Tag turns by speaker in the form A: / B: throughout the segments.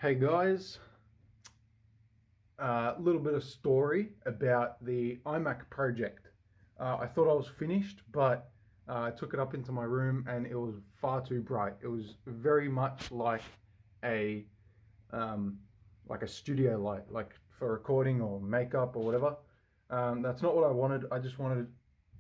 A: Hey guys, a little bit of story about the iMac project. I thought I was finished, but I took it up into my room and it was far too bright. It was very much a um, like a studio light, like for recording or makeup or whatever. That's not what I wanted. I just wanted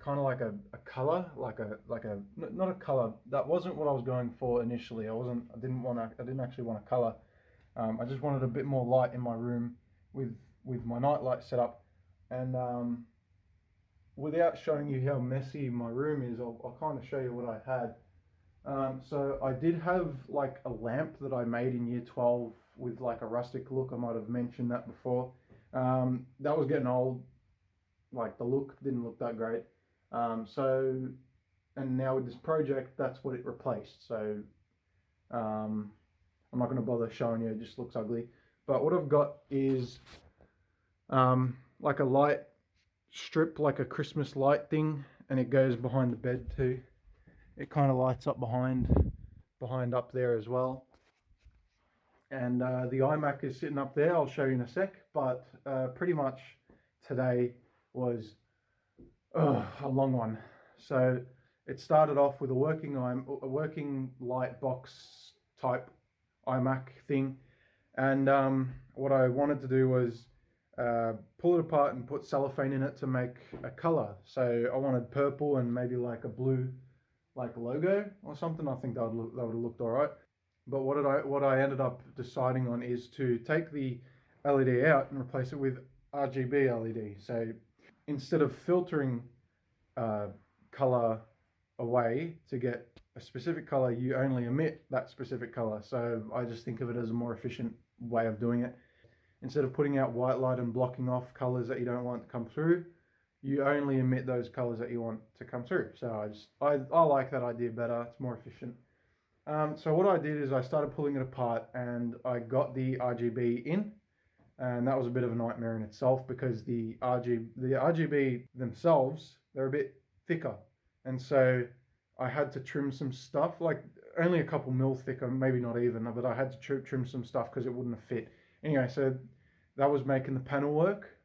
A: kind of like a color, not a color. That wasn't what I was going for initially. I didn't actually want a color. I just wanted a bit more light in my room with my nightlight set up, and without showing you how messy my room is, I'll kind of show you what I had. So I did have like a lamp that I made in year 12 with like a rustic look. I might have mentioned that before. That was getting old. Like the look didn't look that great. And now with this project, that's what it replaced. So um, I'm not going to bother showing you. It just looks ugly. But what I've got is like a light strip, like a Christmas light thing, and it goes behind the bed too. It kind of lights up behind up there as well. And the iMac is sitting up there. I'll show you in a sec. But pretty much today was a long one. So it started off with a working light box type iMac thing, and what I wanted to do was pull it apart and put cellophane in it to make a color. So I wanted purple and maybe like a blue, like logo or something. I think that would have looked all right. But what I ended up deciding on is to take the LED out and replace it with RGB LED. So instead of filtering color away to get a specific color, you only emit that specific color. So I just think of it as a more efficient way of doing it. Instead of putting out white light and blocking off colors that you don't want to come through, you only emit those colors that you want to come through. So I like that idea better. It's more efficient. So what I did is I started pulling it apart and I got the RGB in, and that was a bit of a nightmare in itself because the RGB themselves, they're a bit thicker, and so I had to trim some stuff, like only a couple mil thicker, maybe not even, but I had to trim some stuff because it wouldn't have fit. Anyway, so that was making the panel work.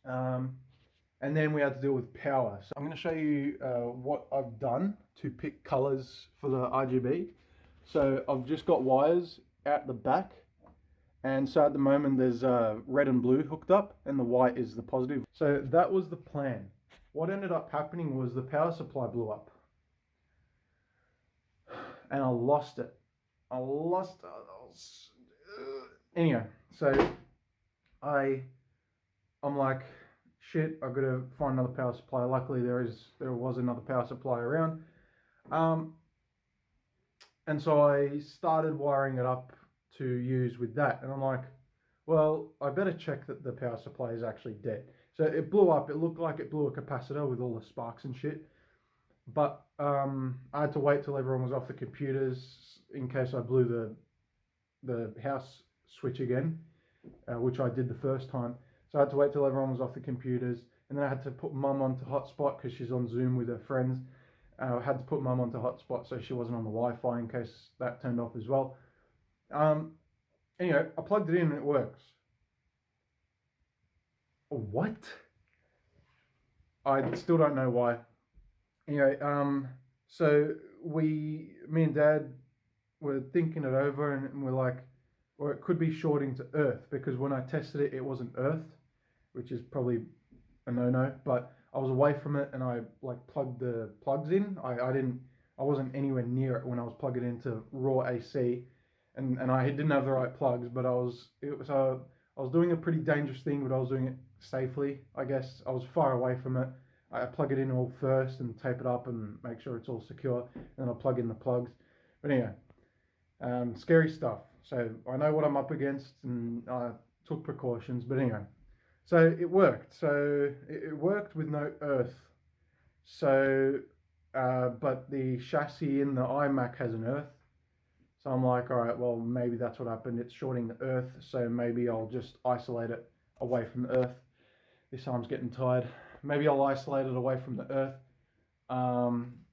A: And then we had to deal with power. So I'm going to show you what I've done to pick colors for the RGB. So I've just got wires out the back. And so at the moment there's red and blue hooked up and the white is the positive. So that was the plan. What ended up happening was the power supply blew up. And I lost it. Anyway, so I'm like, shit, I've got to find another power supply. Luckily there was another power supply around. And so I started wiring it up to use with that. And I'm like, well, I better check that the power supply is actually dead. So it blew up. It looked like it blew a capacitor with all the sparks and shit. But I had to wait till everyone was off the computers in case I blew the house switch again, which I did the first time. So I had to wait till everyone was off the computers, and then I had to put mum onto hotspot because she's on Zoom with her friends. I had to put mum onto hotspot so she wasn't on the Wi-Fi in case that turned off as well. Anyway, I plugged it in and it works. What? I still don't know why. Anyway, so me and Dad were thinking it over, and we're like, or it could be shorting to earth, because when I tested it, it wasn't earthed, which is probably a no-no, but I was away from it and I like plugged the plugs in. I wasn't anywhere near it when I was plugging into raw AC, and I didn't have the right plugs, but I was doing a pretty dangerous thing, but I was doing it safely, I guess. I was far away from it. I plug it in all first and tape it up and make sure it's all secure, and then I'll plug in the plugs. But anyway, scary stuff. So I know what I'm up against, and I took precautions. But anyway, so it worked. So it worked with no earth. So, but the chassis in the iMac has an earth. So I'm like, all right, well, maybe that's what happened. It's shorting the earth. So maybe I'll just isolate it away from the earth. This arm's getting tired. Maybe I'll isolate it away from the earth.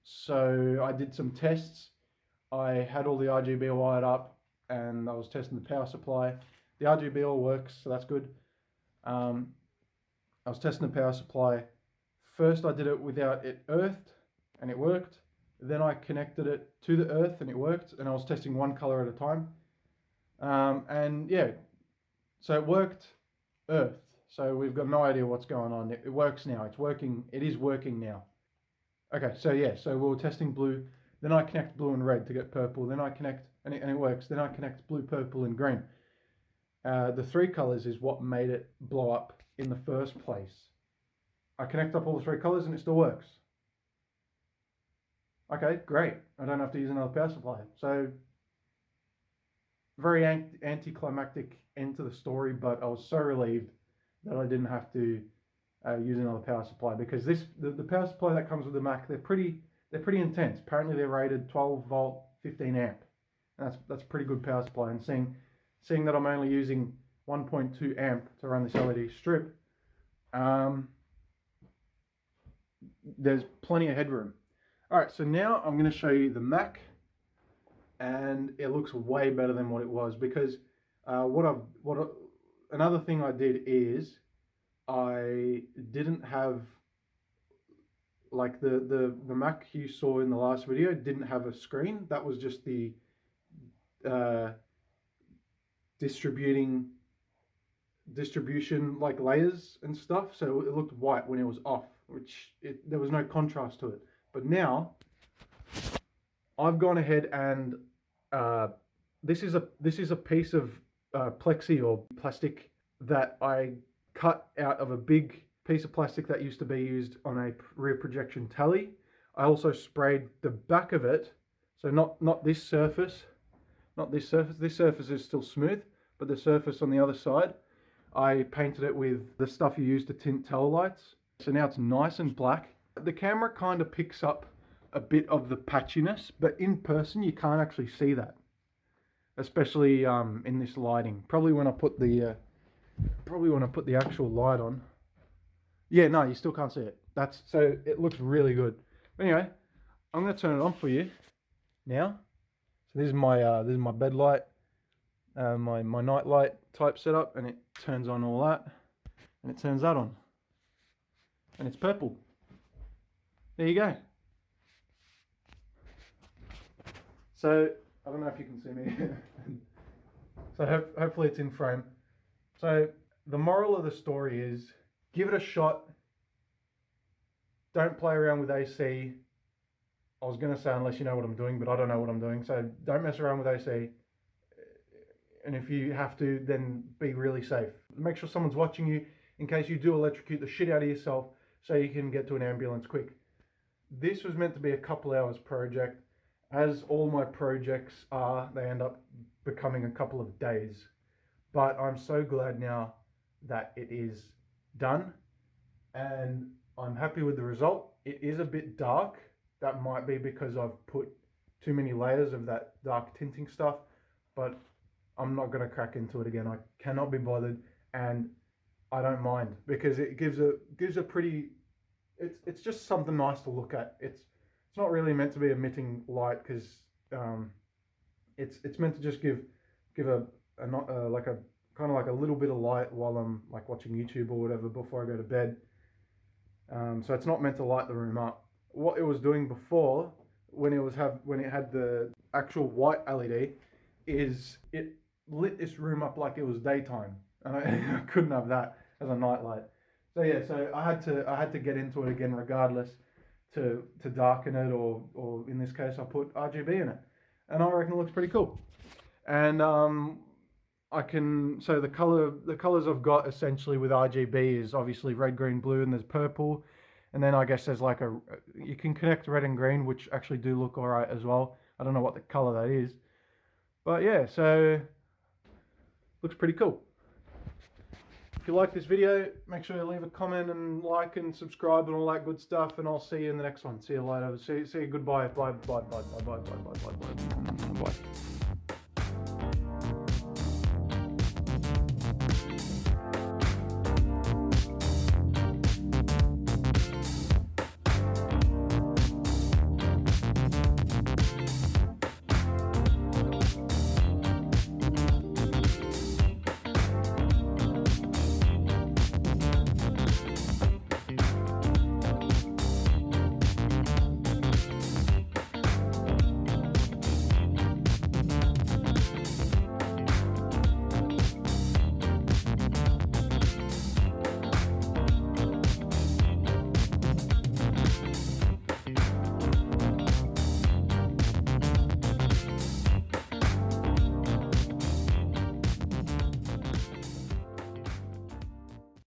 A: So I did some tests. I had all the RGB wired up, and I was testing the power supply. The RGB all works, so that's good. I was testing the power supply. First I did it without it earthed, and it worked. Then I connected it to the earth and it worked, and I was testing one color at a time. And yeah, so it worked earthed. So we've got no idea what's going on. It works now. It's working. It is working now. Okay, so yeah, so we were testing blue. Then I connect blue and red to get purple. Then I connect, and it works. Then I connect blue, purple, and green. The three colors is what made it blow up in the first place. I connect up all the three colors and it still works. Okay, great. I don't have to use another power supply. So very anticlimactic end to the story, but I was so relieved that I didn't have to use another power supply, because the power supply that comes with the Mac, they're pretty intense. Apparently they're rated 12 volt, 15 amp, and that's a pretty good power supply. And seeing that I'm only using 1.2 amp to run this LED strip, there's plenty of headroom. All right, so now I'm going to show you the Mac, and it looks way better than what it was, because another thing I did is I didn't have, like the Mac you saw in the last video didn't have a screen. That was just the distribution like layers and stuff, so it looked white when it was off, there was no contrast to it. But now I've gone ahead and this is a piece of plexi or plastic that I cut out of a big piece of plastic that used to be used on a rear projection tally. I also sprayed the back of it, so not this surface, this surface is still smooth, but the surface on the other side, I painted it with the stuff you use to tint tail lights. So now it's nice and black. The camera kind of picks up a bit of the patchiness, but in person you can't actually see that, especially in this lighting. Probably when I put the actual light on. Yeah, no, you still can't see it. So it looks really good. But anyway, I'm going to turn it on for you now. So this is my bed light, my night light type setup, and it turns on all that, and it turns that on, and it's purple. There you go. So I don't know if you can see me. So hopefully it's in frame. So the moral of the story is, give it a shot. Don't play around with AC. I was going to say unless you know what I'm doing, but I don't know what I'm doing. So don't mess around with AC. And if you have to, then be really safe. Make sure someone's watching you in case you do electrocute the shit out of yourself, so you can get to an ambulance quick. This was meant to be a couple hours project. As all my projects are, they end up becoming a couple of days. But I'm so glad now that it is done, and I'm happy with the result. It is a bit dark. That might be because I've put too many layers of that dark tinting stuff, but I'm not going to crack into it again. I cannot be bothered, and I don't mind, because it gives a pretty, it's just something nice to look at. It's not really meant to be emitting light, because it's meant to just give a like a kind of like a little bit of light while I'm like watching YouTube or whatever before I go to bed. So it's not meant to light the room up. What it was doing before, when it had the actual white LED, is it lit this room up like it was daytime, and I couldn't have that as a night light. So yeah, so I had to get into it again regardless to darken it, or in this case I put RGB in it, and I reckon it looks pretty cool. And so the colors I've got essentially with RGB is obviously red, green, blue, and there's purple, and then I guess there's like you can connect red and green, which actually do look alright as well. I don't know what the color that is, but yeah, so looks pretty cool. If you like this video, make sure you leave a comment and like and subscribe and all that good stuff, and I'll see you in the next one. See you later. See you. Goodbye. Bye. Bye. Bye. Bye. Bye. Bye. Bye. Bye. Bye.